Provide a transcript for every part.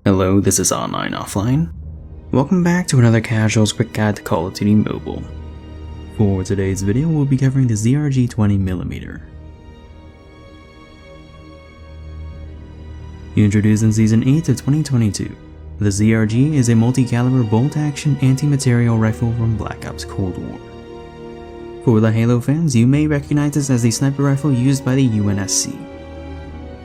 Hello, this is AnlineOffline. Welcome back to another casuals quick guide to Call of Duty Mobile. For today's video, we'll be covering the ZRG 20mm. Introduced in Season 8 of 2022, the ZRG is a multi-caliber bolt-action anti-material rifle from Black Ops Cold War. For the Halo fans, you may recognize this as the sniper rifle used by the UNSC.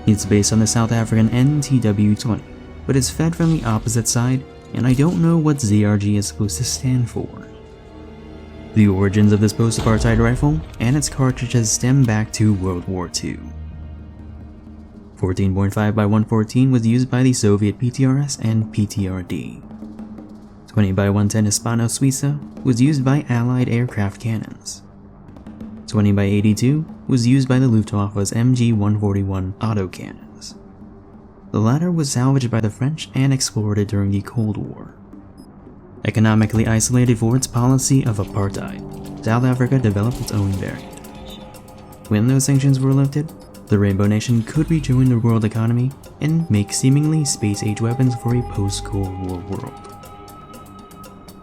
It's based on the South African NTW-20, but is fed from the opposite side, and I don't know what ZRG is supposed to stand for. The origins of this post-Apartheid rifle and its cartridges stem back to World War II. 14.5x114 was used by the Soviet PTRS and PTRD. 20x110 Hispano Suiza was used by Allied aircraft cannons. 20x82 was used by the Luftwaffe's MG-141 autocannons. The latter was salvaged by the French and exported during the Cold War. Economically isolated for its policy of apartheid, South Africa developed its own variant. When those sanctions were lifted, the Rainbow Nation could rejoin the world economy and make seemingly space-age weapons for a post-Cold War world.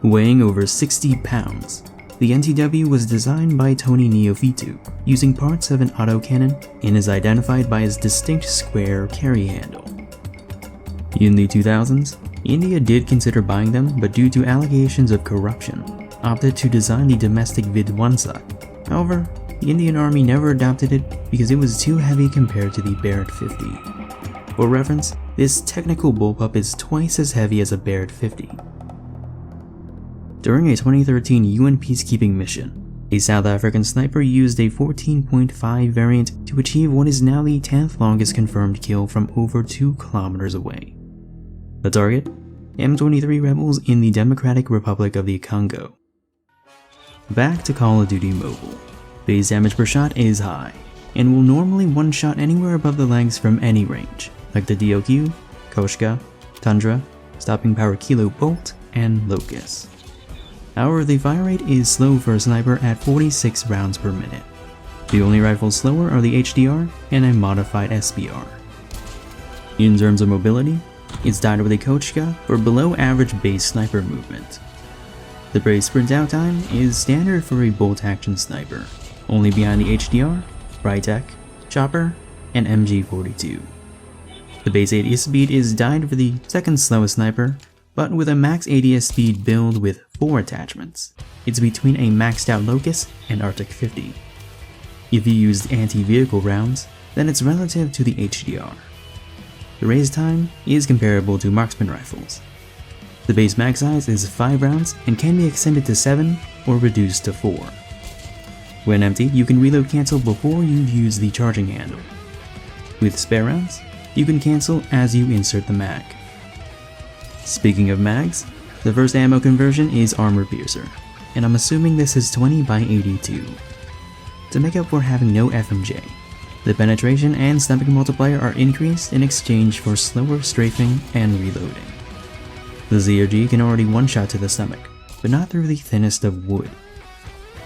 Weighing over 60 pounds, the NTW was designed by Tony Neophytou using parts of an autocannon and is identified by its distinct square carry handle. In the 2000s, India did consider buying them, but due to allegations of corruption, opted to design the domestic Vidwansa. However, the Indian Army never adopted it because it was too heavy compared to the Barrett 50. For reference, this technical bullpup is twice as heavy as a Barrett 50. During a 2013 UN peacekeeping mission, a South African sniper used a 14.5 variant to achieve what is now the 10th longest confirmed kill from over 2 kilometers away. The target? M23 rebels in the Democratic Republic of the Congo. Back to Call of Duty Mobile. Base damage per shot is high, and will normally one-shot anywhere above the legs from any range, like the DOQ, Koshka, Tundra, Stopping Power Kilo Bolt, and Locust. However, the fire rate is slow for a sniper at 46 rounds per minute. The only rifles slower are the HDR and a modified SBR. In terms of mobility, it's tied with a Koshka for below average base sniper movement. The base sprint out time is standard for a bolt-action sniper, only behind the HDR, Rytec, Chopper, and MG42. The base ADS speed is died for the second slowest sniper, but with a max ADS speed build with 4 attachments. It's between a maxed out Locust and Arctic 50. If you used anti-vehicle rounds, then it's relative to the HDR. The raise time is comparable to marksman rifles. The base mag size is 5 rounds and can be extended to 7 or reduced to 4. When empty, you can reload cancel before you use the charging handle. With spare rounds, you can cancel as you insert the mag. Speaking of mags, the first ammo conversion is Armor Piercer, and I'm assuming this is 20x82. To make up for having no FMJ, the penetration and stomach multiplier are increased in exchange for slower strafing and reloading. The ZRG can already one-shot to the stomach, but not through the thinnest of wood.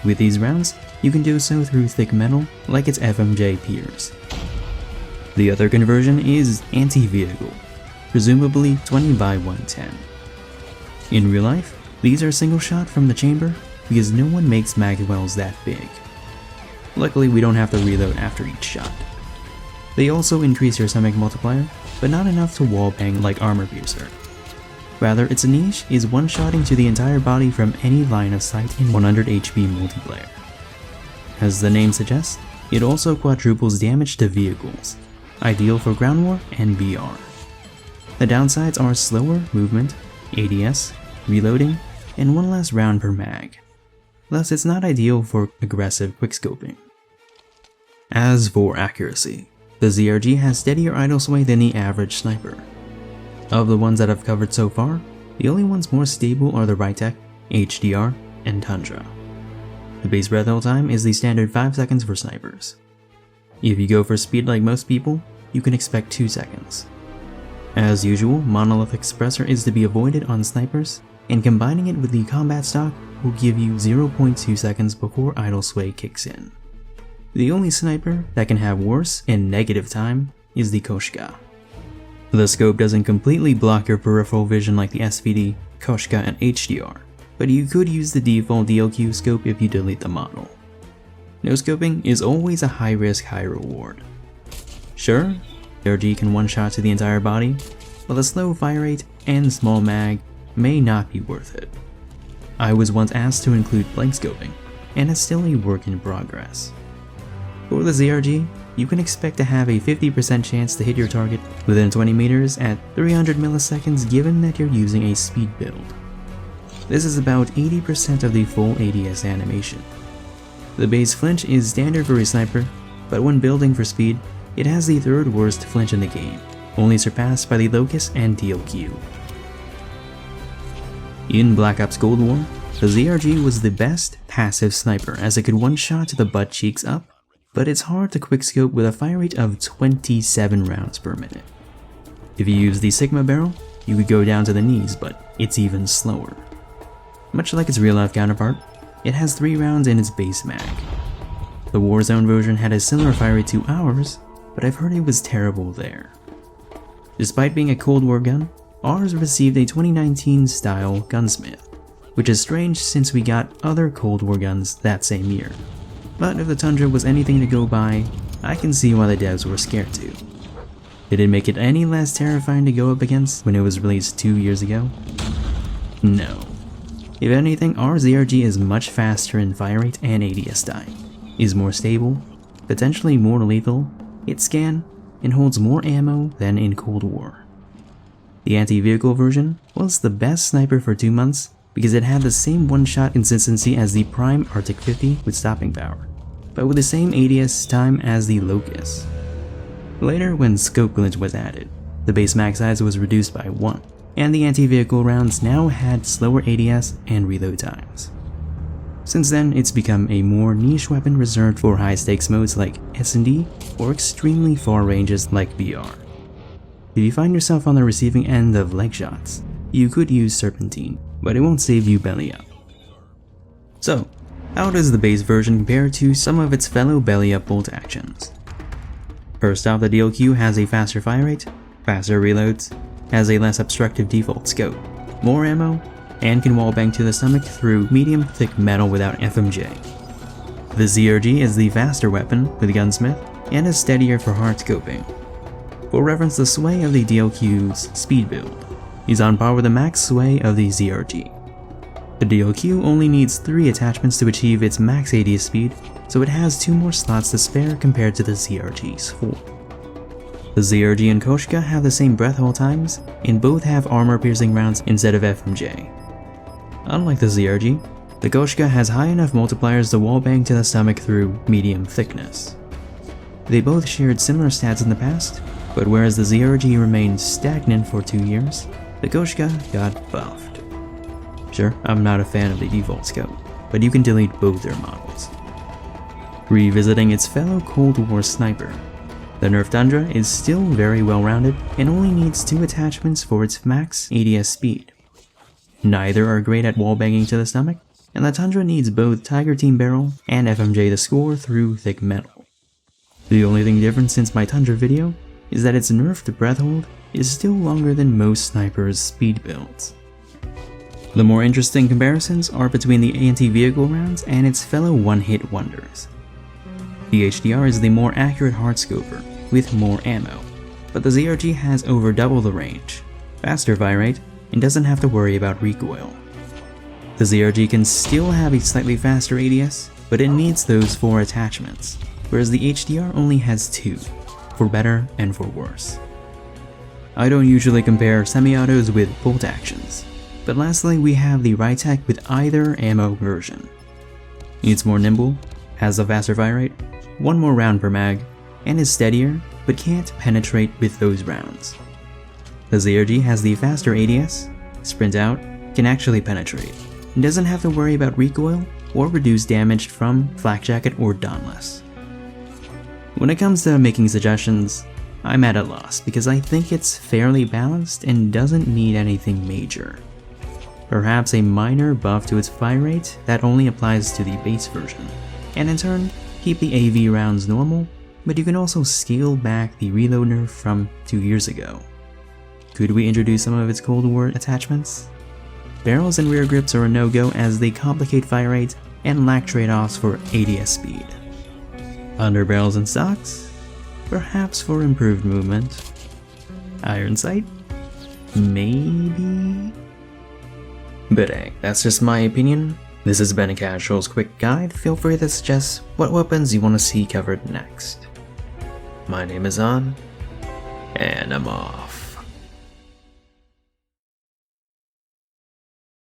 With these rounds, you can do so through thick metal like its FMJ peers. The other conversion is anti-vehicle, presumably 20x110. In real life, these are single shot from the chamber because no one makes mag wells that big. Luckily, we don't have to reload after each shot. They also increase your stomach multiplier, but not enough to wallbang like Armor Piercer. Rather, its niche is one-shotting to the entire body from any line of sight in 100 HP multiplayer. As the name suggests, it also quadruples damage to vehicles, ideal for ground war and BR. The downsides are slower movement, ADS, reloading, and 1 less round per mag. Thus, it's not ideal for aggressive quickscoping. As for accuracy, the ZRG has steadier idle sway than the average sniper. Of the ones that I've covered so far, the only ones more stable are the Rytec, HDR, and Tundra. The base breath hold time is the standard 5 seconds for snipers. If you go for speed like most people, you can expect 2 seconds. As usual, monolithic suppressor is to be avoided on snipers, and combining it with the combat stock will give you 0.2 seconds before idle sway kicks in. The only sniper that can have worse and negative time is the Koshka. The scope doesn't completely block your peripheral vision like the SVD, Koshka, and HDR, but you could use the default DLQ scope if you delete the model. No scoping is always a high risk, high reward. Sure, ZRG can one-shot to the entire body, but the slow fire rate and small mag may not be worth it. I was once asked to include blank scoping, and it's still a work in progress. For the ZRG, you can expect to have a 50% chance to hit your target within 20 meters at 300 milliseconds given that you're using a speed build. This is about 80% of the full ADS animation. The base flinch is standard for a sniper, but when building for speed, it has the third worst flinch in the game, only surpassed by the Locust and DLQ. In Black Ops Cold War, the ZRG was the best passive sniper as it could one-shot to the butt cheeks up, but it's hard to quickscope with a fire rate of 27 rounds per minute. If you use the Sigma barrel, you could go down to the knees, but it's even slower. Much like its real-life counterpart, it has 3 rounds in its base mag. The Warzone version had a similar fire rate to ours, but I've heard it was terrible there. Despite being a Cold War gun, ours received a 2019 style gunsmith, which is strange since we got other Cold War guns that same year. But if the Tundra was anything to go by, I can see why the devs were scared to. Did it make it any less terrifying to go up against when it was released 2 years ago? No. If anything, our ZRG is much faster in fire rate and ADS time, is more stable, potentially more lethal, hits scan, and holds more ammo than in Cold War. The anti-vehicle version was the best sniper for 2 months because it had the same one-shot consistency as the Prime Arctic 50 with stopping power, but with the same ADS time as the Locust. Later, when scope glitch was added, the base mag size was reduced by 1, and the anti-vehicle rounds now had slower ADS and reload times. Since then, it's become a more niche weapon reserved for high-stakes modes like S&D or extremely far ranges like BR. If you find yourself on the receiving end of leg shots, you could use Serpentine, but it won't save you belly up. So, how does the base version compare to some of its fellow belly up bolt actions? First off, the DLQ has a faster fire rate, faster reloads, has a less obstructive default scope, more ammo, and can wallbang to the stomach through medium thick metal without FMJ. The ZRG is the faster weapon with gunsmith and is steadier for hardscoping. For reference, the sway of the DLQ's speed build is on par with the max sway of the ZRG. The DLQ only needs 3 attachments to achieve its max ADS speed, so it has 2 more slots to spare compared to the ZRG's 4. The ZRG and Koshka have the same breath hold times, and both have armor-piercing rounds instead of FMJ. Unlike the ZRG, the Koshka has high enough multipliers to wallbang to the stomach through medium thickness. They both shared similar stats in the past, but whereas the ZRG remained stagnant for 2 years, the Koshka got buffed. Sure, I'm not a fan of the default scope, but you can delete both their models. Revisiting its fellow Cold War sniper, the Nerf Tundra is still very well rounded and only needs 2 attachments for its max ADS speed. Neither are great at wallbanging to the stomach, and the Tundra needs both Tiger Team barrel and FMJ to score through thick metal. The only thing different since my Tundra video is that its nerfed breath hold is still longer than most snipers' speed builds. The more interesting comparisons are between the anti-vehicle rounds and its fellow one-hit wonders. The HDR is the more accurate hardscoper, with more ammo, but the ZRG has over double the range, faster fire rate, and doesn't have to worry about recoil. The ZRG can still have a slightly faster ADS, but it needs those 4 attachments, whereas the HDR only has 2, for better and for worse. I don't usually compare semi-autos with bolt actions, but lastly we have the Rytec with either ammo version. It's more nimble, has a faster fire rate, 1 more round per mag, and is steadier, but can't penetrate with those rounds. The ZRG has the faster ADS, sprint out, can actually penetrate, and doesn't have to worry about recoil or reduce damage from flak jacket or dauntless. When it comes to making suggestions, I'm at a loss because I think it's fairly balanced and doesn't need anything major. Perhaps a minor buff to its fire rate that only applies to the base version, and in turn, keep the AV rounds normal, but you can also scale back the reload nerf from 2 years ago. Could we introduce some of its Cold War attachments? Barrels and rear grips are a no-go as they complicate fire rate and lack trade-offs for ADS speed. Underbarrels and stocks? Perhaps for improved movement. Iron sight? Maybe? But hey, that's just my opinion. This has been a Casual's quick guide. Feel free to suggest what weapons you want to see covered next. My name is On, and I'm off.